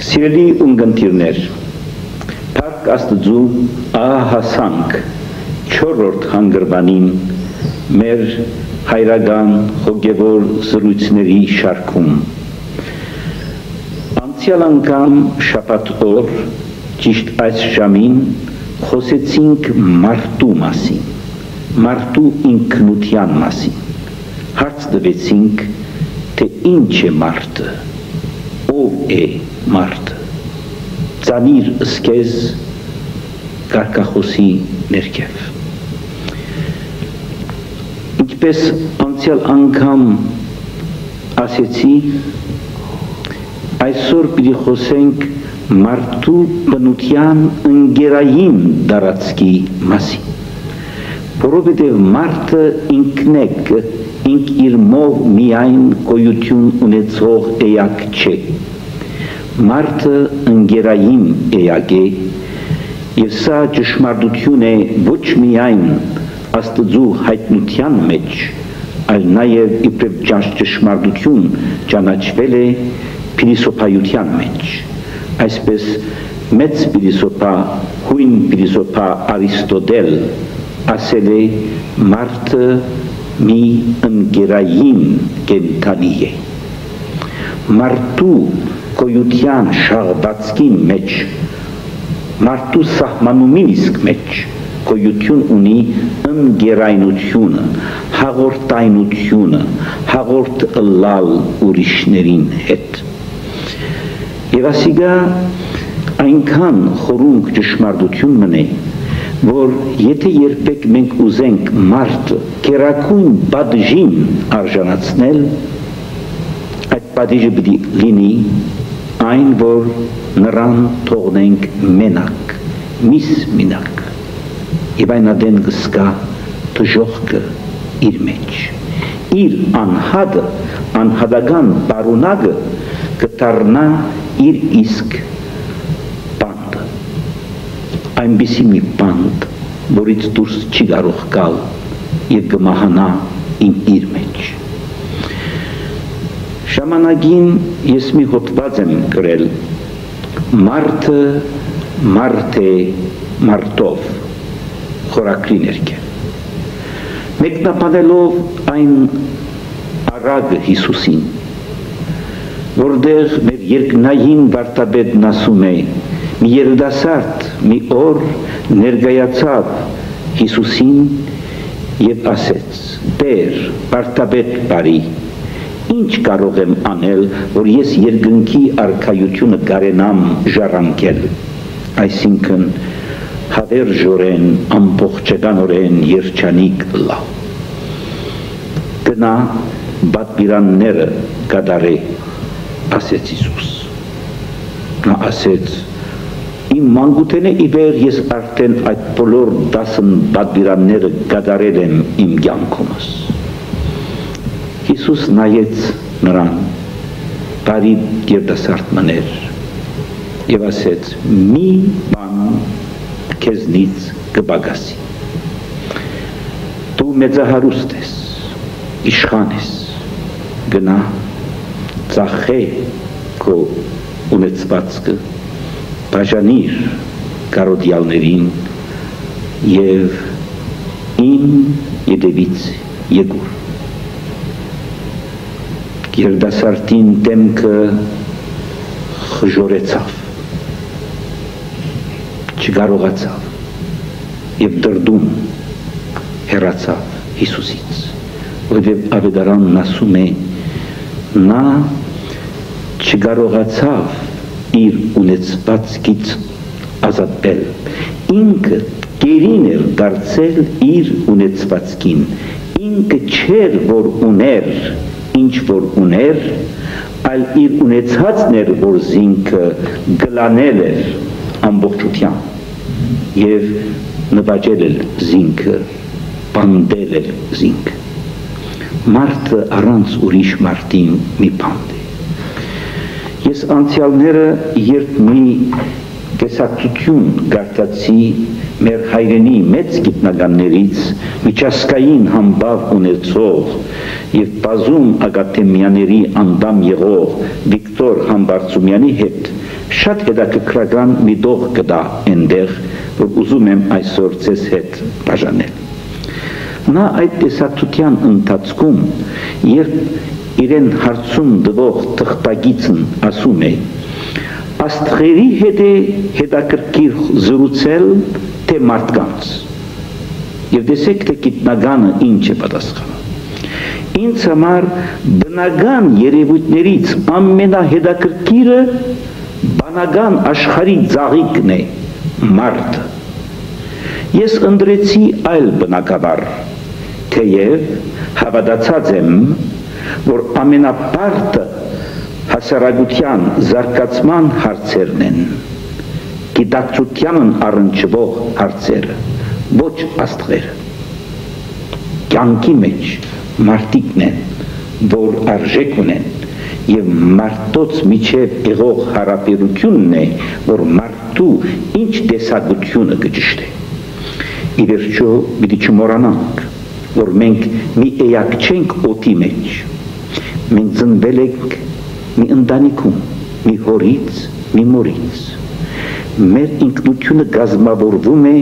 Սիրելի ունգընտիրներ, Փառք Աստծու հասանք 4-րդ հանգրվանին մեր հայրական հոգևոր զրույցների շարքում։ Անցյալ անգամ շաբաթ օր ճիշտ այս ժամին խոսեցինք մարդու մասին, մարդու ինքնության մասին, հարց տվեցինք, թե ինչ է մարդը, ով է մարդը, ծանիր սկեզ կարգախոսի ներքև։ Ինչպես անցյալ անգամ ասեցի, այսօր պիտի խոսենք մարդու բնության ընկերային դարածքի մասին, որովհետև մարդը ինք իր մով միայն գոյություն ունեցող էակ չէ, մարդը ընկերային էակ է, և սա ճշմարտություն է ոչ միայն Աստծու հայտնության մեջ, այլ նաև իբրև ճշմարտություն ճանաչվել է փիլիսոփայության մեջ, այսպես մեծ փիլիսոփա, հույն փիլիսոփա Արիստոտել ասել է, մարդը մի ընկերային կենդանի է, մարդու գոյության շաղվածքի մեջ, մարդու սահմանումին իսկ մեջ գոյություն ունի ընկերայնությունը, հաղորդայնությունը, հաղորդ ըլլալ ուրիշներին հետ։ Եվ ասիգա այնքան խորունկ ճշմարտություն մնե, որ եթե երբեք մենք ուզենք մարդը կերակույն պատժին արժանացնել, այդ պատիժը պիտի լինի այն, որ նրան թողնենք մենակ, միս մենակ, և այն ադեն կսկա թժողքը իր մեջ, իր անհադը, անհադական պարունակը կտառնա իր իսկ բանդը, այնպիսի մի բանդ, որից դուրս չի կարող գալ և կմահանա իր մեջ։ Ժամանակին ես մի հոդված եմ գրել, մարդը մարդ է մարդով, խորագրի ներքև, մեկնաբանելով այն առագը Հիսուսին, որտեղ մեր երկնային վարդապետն ասում է, մի երիտասարդ մի օր ներկայացավ Հիսուսին և ասեց, Տեր, վարդապետ բարի, ինչ կարող եմ անել, որ ես երկնքի արքայությունը կարենամ ժառանգել, այսինքն հավերժորեն, ամբողջականորեն երջանիկ լավ։ Գնա պատվիրանները կատարե, ասեց Հիսուս։ Նա ասեց, իմ մանկութենե իվեր ես արդեն այդ բոլոր 10 պատվիրանները կատարել եմ իմ կյանքումս։ Հիսուս նայեց նրան, բարի երիտասարդ մներ, և ասեց, մի բան քեզնից կպակասի։ Դու մեծահարուստ ես, իշխան ես, գնա, ծախե քո ունեցվածքը, բաժանիր կարոդյալներին և իմ ետևից եկուր։ Երիտասարդին դեմքը խժորեցավ, չկարողացավ և դրդում հեռացավ Հիսուսից, որովհետև ավետարանն ասում է, նա չկարողացավ իր ունեցվածքից ազատվել, ինքը կերին էր դարձել իր ունեցվածքին, ինքը չէր, որ ուներ, ինչ որ ուներ, այլ իր ունեցածն էր, որ զինքը գլանել էր ամբողջության և նվաճել էր զինքը, պանդել էր զինքը։ Մարդը առանց ուրիշ մարդին մի պանդ է։ Ես անցյալները երբ մի կեսակցություն գարտացի մեր հայրենի մեծ գիտնականներից միջազգային համբավ ունեցող և բազում ակադեմիաների անդամ եղող Վիկտոր Համբարձումյանի հետ շատ հետաքրքրական մի դող կդա այնտեղ, որ ուզում եմ այսօր ձեզ հետ բաժանել։ Նա այդ տեսակցության ընթացքում, երբ իրեն հարցում դվող թղթագիծն ասում է, աստղերի հետ է հետաքրքիր զրուցել, թե մարդկանց։ Եվ տեսեք, թե գիտնականը ինչ է պատասխանում։ Ինձ համար բնական երևույթներից ամենահետաքրքիրը բանական աշխարհի ծաղիկն է, մարդը։ Ես ընտրեցի այլ բնակավար, թեև հավատացած եմ, որ ամենաբարդը հասարակության զարգացման հարցերն են, գիտակցությանն առնչվող հարցերը, ոչ աստղերը։ Կյանքի մեջ մարդիկն են, որ արժեք ունեն, եւ մարդոց միջև եղող հարաբերությունն է, որ մարդու ինչ տեսակցությունը կճշտի։ Ի վերջո պիտի չմոռանանք, որ մենք մի էակ չենք օդի մեջ։ Մենք ծնվել ենք մի ընտանիքում, մի հորից, մի մորից։ Մեր ինքնությունը կազմավորվում է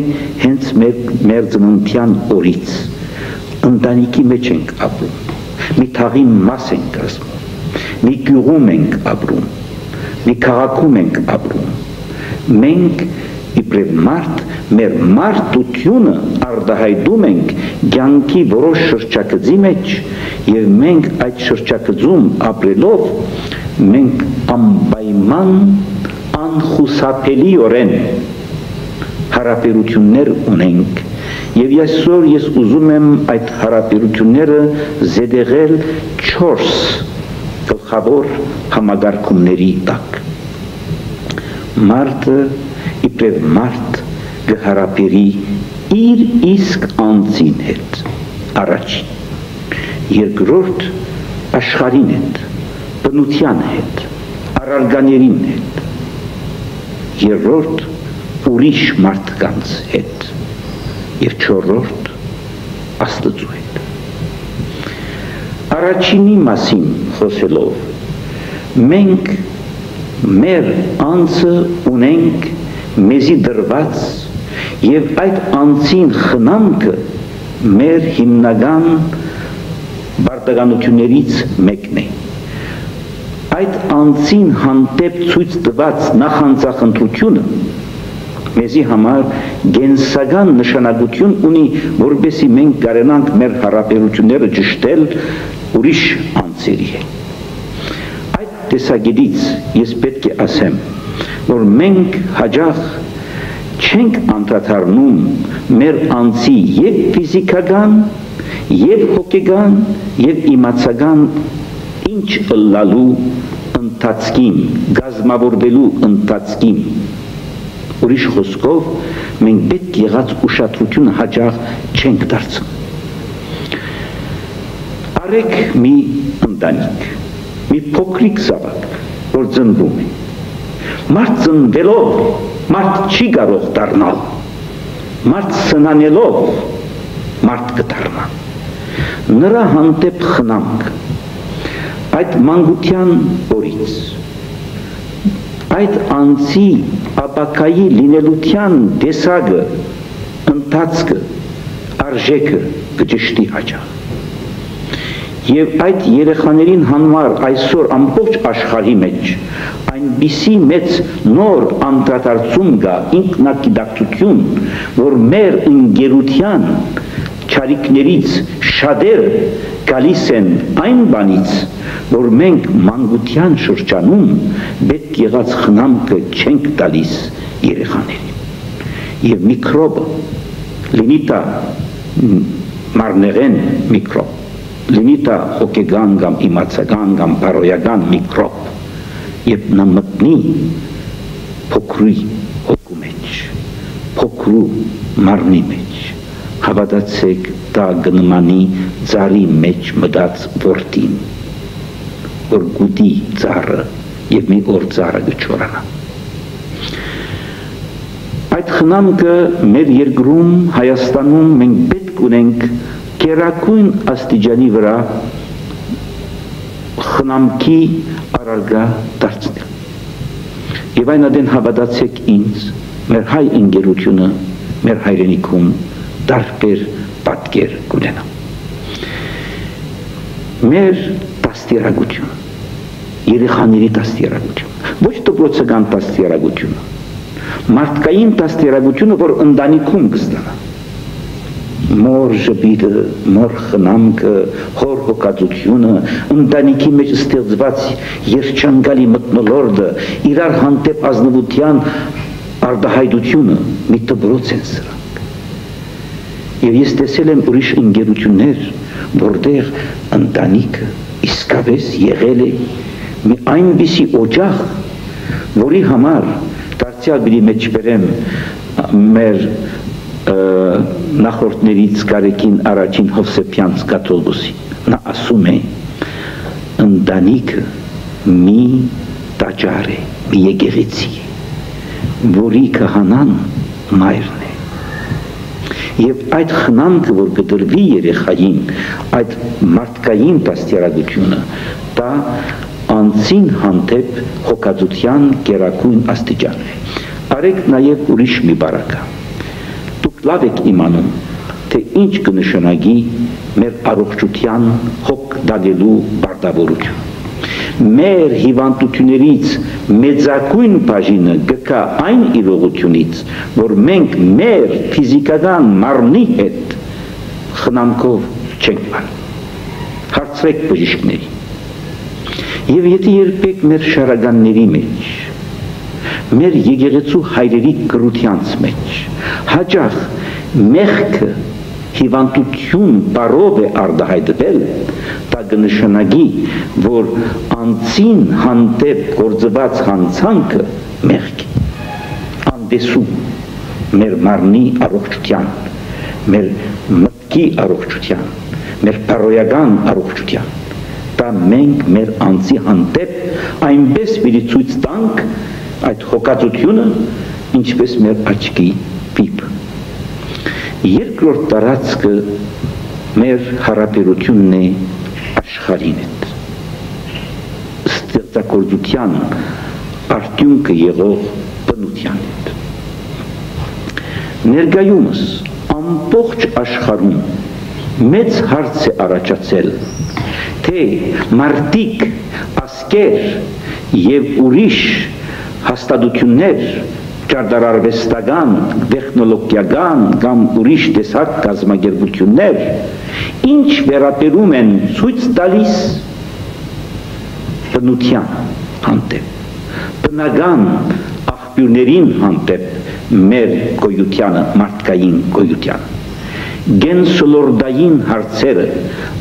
հենց մեր ծննդյան օրից։ Ընտանիքի մեջ ենք ապրում, մի թաղի մաս ենք կազմում, մի գյուղում ենք ապրում, մի քաղաքում ենք ապրում։ Մենք իբրև մարդ, մեր մարդությունը արտահայտում ենք կյանքի որոշ շրջագծի մեջ, եւ մենք այդ շրջագծում ապրելով, մենք անպայման անխուսափելիորեն հարաբերություններ ունենք, եւ այսօր ես ուզում եմ այդ հարաբերությունները զետեղել 4 գլխավոր համագարկումների տակ։ Մարդը իբրև մարդ կհարաբերի իր իսկ անձին հետ, առաջին, երկրորդ աշխարհին հետ, բնության հետ, առարգաներին հետ, երրորդ ուրիշ մարդկանց հետ եւ չորրորդ Աստծու հետ։ Առաջինի մասին խոսելով, մենք մեր անձը ունենք մեզի դրված եւ այդ անձին խնամքը մեր հիմնական բարդականություններից մեկն է։ Այդ անձին հանդեպ ցույց տված նախանձախնդրությունը մեզի համար գենսական նշանակություն ունի, որպեսզի մենք կարողանանք մեր հարաբերությունները ճշտել ուրիշ անձերի հետ։ Այդ տեսակետից ես պետք է ասեմ, որ մենք հաճախ չենք անդրադառնում մեր անձի եւ ֆիզիկական, եւ հոգեգան, եւ իմացական ինչ ըլլալու ընթացքին, գազմավորվելու ընթացքին։ Ուրիշ խոսքով, մենք պետք եղած ուշադրությունը հաճախ չենք դարձնում։ Արեք մի ընտանիք, մի փոքրիկ զավակ, որ ծնվում է։ Մարդ ծնվելով, մարդ չի կարող դառնալ։ Մարդ սնանելով, մարդ կդառնա։ Նրա հանդեպ խնամք, այդ մանկության օրից, այդ անձի ապակայի լինելության տեսակը, ընթացքը, արժեքը կճշտի հաճախ։ Եվ այդ երեխաներին համար այսօր ամբողջ աշխարհի մեջ այնպիսի մեծ նոր անդրադարձում կա, ինքնագիտակցություն, որ մեր ընկերության չարիքներից շատերը գալիս են այն բանից, որ մենք մանկության շրջանում պետք եղած խնամքը չենք տալիս երեխաներին։ Եվ միկրոբը, լինի դա մարմնեղեն միկրոբ, լինի դա հոգեգան կամ իմացական կամ բարոյական միկրոբ, երբ նա մտնի փոքրի հոգու մեջ, փոքրու մարմնի մեջ, հավատացեք, դա կնմանի ծառի մեջ մտած որդին, որ գուտի ծառը եւ մի օր ծառը կչորանա։ Այդ խնամքը մեր երկրում, Հայաստանում մենք պետք ունենք կերակույն աստիճանի վրա խնամքի առարգա դարձնել։ Եվ այն ադեն հավատացեք ինձ, մեր հայ ընկերությունը, մեր հայրենիքում տարբեր պատկեր կունենա։ Մեր դաստիարակությունը, երեխաների դաստիարակությունը, ոչ դպրոցական դաստիարակությունը, մարդկային դաստիարակությունը, որ ընտանիքում կստանա։ Մոր ժպիտը, մոր խնամքը, հոր հոգածությունը, ընտանիքի մեջ ստեղծված երջանկալի մթնոլորտը, իրար հանդեպ ազնվության արտահայտությունը մի դպրոց են սրանք։ Եվ ես տեսել եմ ուրիշ ընկերություններ, որտեղ ընտանիքը իսկապես եղել է մի այնպիսի օջախ, որի համար դարձյալ պիտի մեջ բերեմ մեր նախորդներից Կարեկին առաջին Հովսեփյանց կաթողիկոսի, նա ասում է, ընտանիքը մի տաճար է, մի եկեղեցի է, որի քահանան մայրն է։ Եվ այդ խնամքը, որ կտրվի երեխային, այդ մարդկային դաստիարակությունը, դա անձին հանդեպ հոգածության գերագույն աստիճան է։ Արեք նաև ուրիշ մի բարակա։ Դուք լավ եք իմանում, թե ինչ կնշանակի մեր առողջության հոգ դալելու պարտավորություն։ Մեր հիվանդություններից մեծագույն բաժինը գկա այն իրողությունից, որ մենք մեր ֆիզիկական մարմնի հետ խնամքով չենք բանում։ Հարցրեք բժիշկների։ Եվ եթե երբեք մեր շարականների մեջ, մեր եկեղեցու հայրերի կրությանց մեջ, հաճախ մեղքը հիվանդություն բարով է արտահայտվել, դա կնշանակի, որ անձին հանդեպ գործված հանցանքը մեղք է, անդեսում մեր մարմնի առողջության, մեր մտքի առողջության, մեր բարոյական առողջության, դա մենք մեր անձի հանդեպ այնպես պիտի ցույց տանք այդ հոգածությունը, ինչպես մեր աչքի պիպը։ Երկրորդ տարածքը մեր հարաբերությունն է աշխարհին հետ, ստեղծագործության արդյունքը եղող բնության հետ։ Ներկայումս ամբողջ աշխարհում մեծ հարց է առաջացել, թե մարդիկ, ազգեր եւ ուրիշ հաստատություններ, ճարտարարվեստական, տեխնոլոգիական կամ ուրիշ տեսակ կազմակերպություններ, ինչ վերաբերում են ցույց տալիս բնության հանդեպ, բնական աղբյուրներին հանդեպ մեր գոյությանը, մարդկային գոյությանը։ Գենսոլորդային հարցերը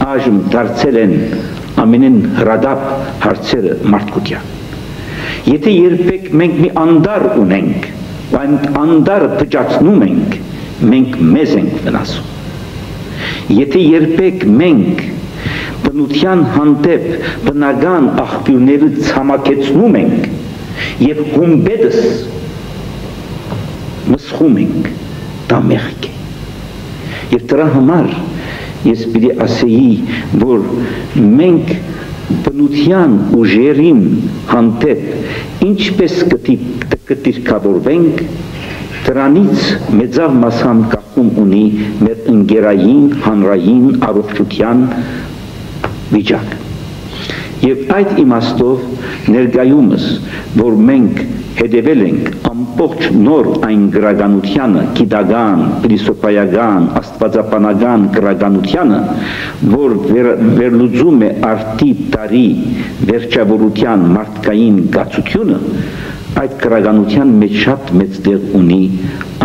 այժմ դարձել են ամենեն հրադապ հարցերը մարդկության։ Եթե երբեք մենք մի անդար ունենք, այն անդարը փճացնում ենք, մենք մեզ ենք վնասում։ Եթե երբեք մենք բնության հանդեպ բնական աղբյուրները ցամաքեցնում ենք եւ հումբեդս մսխում ենք, դա մեղք է։ Եվ դրա համար ես պիտի ասեի, որ մենք բնության ուժերին հանդեպ ինչպես կդիրքավորվենք, դրանից մեծավ մասան կախում ունի մեր ընկերային, հանրային առողջության վիճակ։ Եվ այդ իմաստով ներկայումս, որ մենք հետևել ենք ամբողջ նոր այն գրականությանը, գիտական, փիլիսոփայական, աստվածաբանական գրականությանը, որ վերլուծում է արդի տարի վերջավորության մարդկային գացությունը, այդ գրականության մեջ շատ մեծ տեղ ունի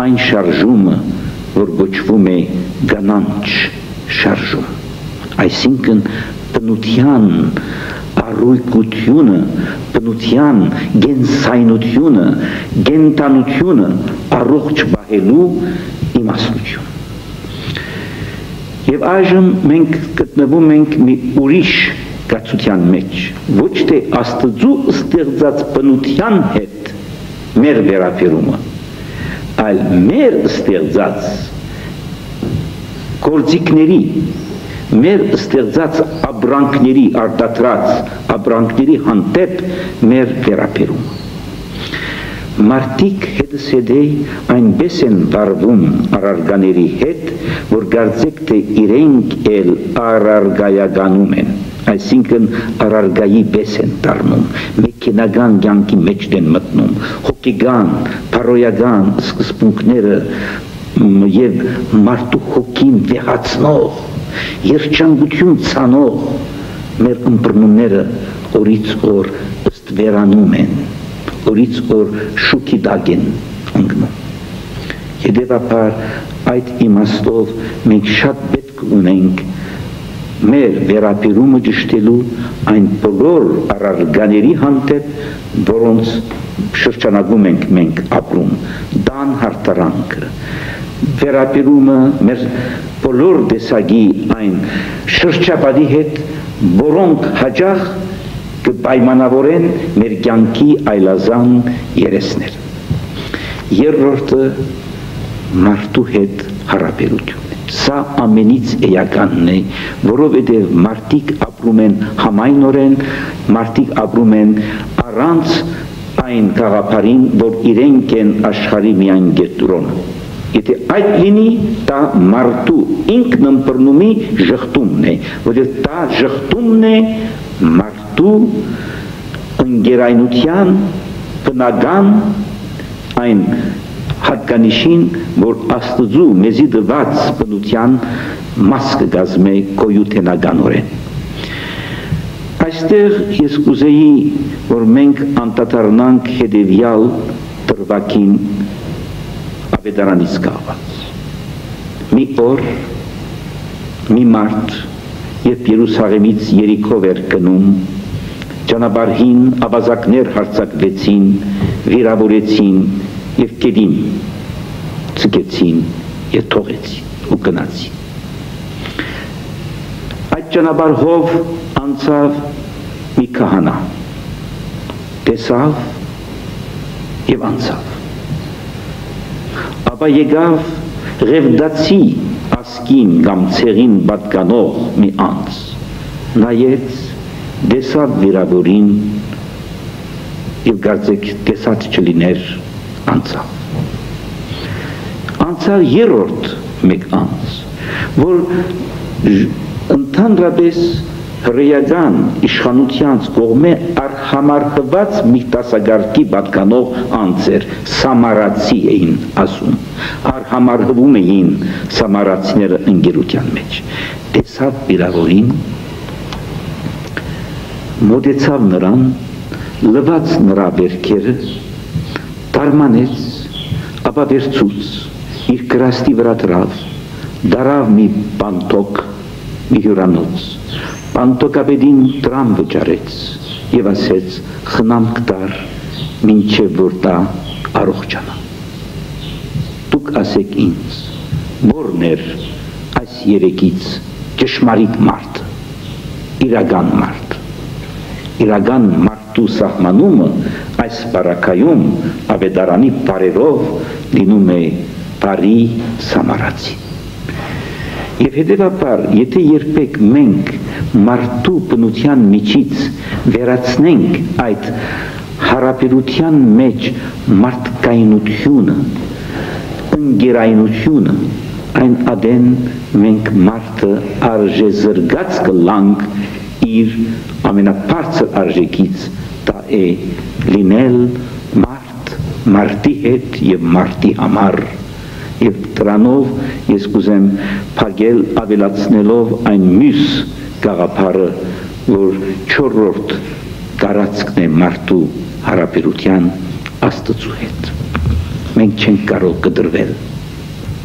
այն շարժումը, որ կոչվում է գանանչ շարժում, այսինքն բնության առույգությունը, բնության գենսայնությունը, գենտանությունը առողջ պահելու իմաստություն։ Եվ այժմ մենք գտնվում ենք մի ուրիշ գացության մեջ, ոչ թե Աստծու ստեղծած բնության հետ մեր վերաբերումը, այլ մեր ստեղծած գործիքների, մեր ստեղծած ապրանքների, արտադրած ապրանքների հանդեպ մեր վերաբերումը։ մարդիկ հետս հետեի այնպես են վարվում առարգաների հետ, որ գարձեք թե իրենք էլ առարգայագանում են, այսինքն առարգայի պես են դառնում, մեքենական կյանքի մեջ են մտնում, հոգեգան, փարոյական սկզբունքները եւ մարդու հոգին վեղացնող, երջանկություն ցանող մեր ըմբռնումները օրից օր ըստ վերանում են, օրից օր շուքի տակ են ընկնում։ Հետևաբար այդ իմաստով մենք շատ պետք ունենք մեր վերապիրումը ճշտելու այն բոլոր առարգաների հանդեպ, որոնց շրջանագում ենք մենք ապրում, դան հարթարանքը, վերապիրումը մեր բոլոր տեսակի այն շրջապատի հետ, որոնք հաճախ կպայմանավորեն մեր կյանքի այլազան երեսներ։ Երրորդը մարդու հետ հարաբերությունն է։ Սա ամենից էականն է, որովհետև մարդիկ ապրում են համայնորեն, մարդիկ ապրում են առանց այն գաղափարին, որ իրենք են աշխարհի միայն գետրոնը։ Եթե այդ լինի, դա մարդու ինքն ըմբռնումի ժխտումն է, որովհետև դա ժխտումն է մարդու ընկերայնության բնական այն հատկանիշին, որ Աստծու մեզի տված բնության մաս կգազմե գոյութենականորեն։ Այստեղ ես կուզեի, որ մենք անդադարնանք հետևյալ դրվագին ավետարանից կախված։ Մի օր մի մարդ, երբ Երուսաղեմից Երիքով էր գնում, ճանապարհին ավազակներ հարձակվեցին, վիրավորեցին եւ կետին ցկեցին եւ թողեցին ու գնացին։ Այդ ճանապարհով անցավ մի քահանա, տեսավ եւ անցավ։ Ապա եկավ Ղևդացի ասկին կամ ցեղին պատկանող մի անձ, նայեց, տեսավ վիրավորին եւ կարծեք տեսած չլիներ, անցավ։ Անցավ երրորդ մեկ անձ, որ ընդհանրապես հրեական իշխանության կողմէ արհամարհված մի տասագարկի պատկանող անձ էր, սամարացի էին ասում, արհամարհվում էին սամարացիները ընկերության մեջ։ Տեսավ վիրավորին, մոտեցավ նրան, լվաց նրա վերքերը, տարմանեց, ապա վերցուց, իր կրաստի վրա դրավ, դարավ մի բանտոկ, մի հյուրանոց, բանտոկապետին դրամ վճարեց եւ ասեց խնամք տար մինչեւ որ դա առողջանա։ Դուք ասեք ինձ, որն էր այս երեքից ճշմարիտ մարդ, իրական մարդ։ Իրական մարդու սահմանումը այս բարակայում ավետարանի բարերով լինում է բարի սամարացի։ Եվ հետևաբար, եթե երբեք մենք մարդու բնության միջից վերացնենք այդ հարաբերության մեջ մարդկայնությունը, ընկերայնությունը, այն ադեն մենք մարդը արժեզրգած կլանք իր ամենաբարձր արժեքից, դա է լինել մարդ, մարդի հետ եւ մարդի համար։ Եվ դրանով ես կուզեմ փակել ավելացնելով այն մյուս գաղափարը, որ չորրորդ տարածքն է մարդու հարաբերության Աստծու հետ։ Մենք չենք կարող կտրվել,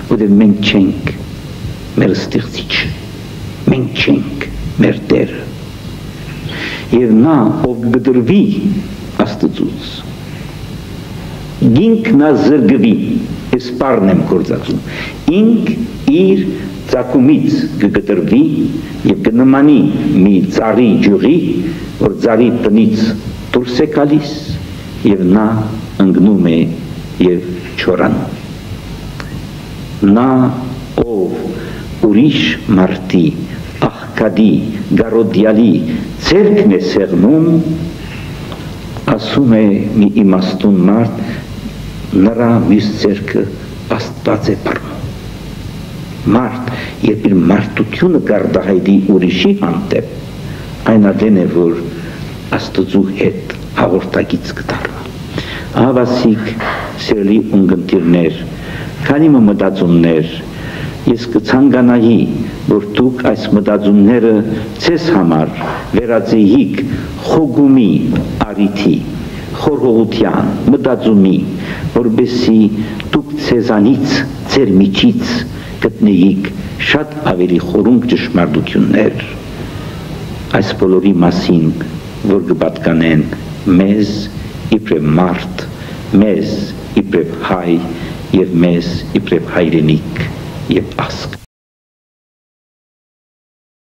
որովհետև մենք չենք մեր ստեղծիչը, մենք չենք մեր Տերը։ Եվ նա, ով կտրվի Աստծուց, ինքնազրկվի, ես բառն եմ գործածում, ինք իր ծագումից կգտրվի եւ կնմանի մի ծառի ջուղի, որ ծառի տնից դուրս է գալիս եւ նա ընկնում է եւ չորանում։ Նա, ով ուրիշ մարդի, աղքատի, գարոդյալի ձեռքն է սեղմում, ասում է մի իմաստուն մարդ, նրա մյուս ձեռքը Աստված է բռնում։ Մարդ, երբ իր մարդությունը գարդահայտի ուրիշի հանդեպ, այն ադեն է, որ Աստծու հետ հաղորդակից կդառնա։ Ահավասիկ, սիրելի ունկնդիրներ, քանի մտածումներ, ես կցանկանայի, որ դուք այս մտածումները ձեզ համար վերածեիք խոգումի առիթի, խորհողության, մտածումի, որպեսզի դուք ձեզանից, ձեր միջից գտնեիք շատ ավելի խորունկ ճշմարտություններ, այս բոլորի մասին, որ կպատկանեն մեզ իբրև մարդ, մեզ իբրև հայ և մեզ իբրև հայրենիք և ասկ։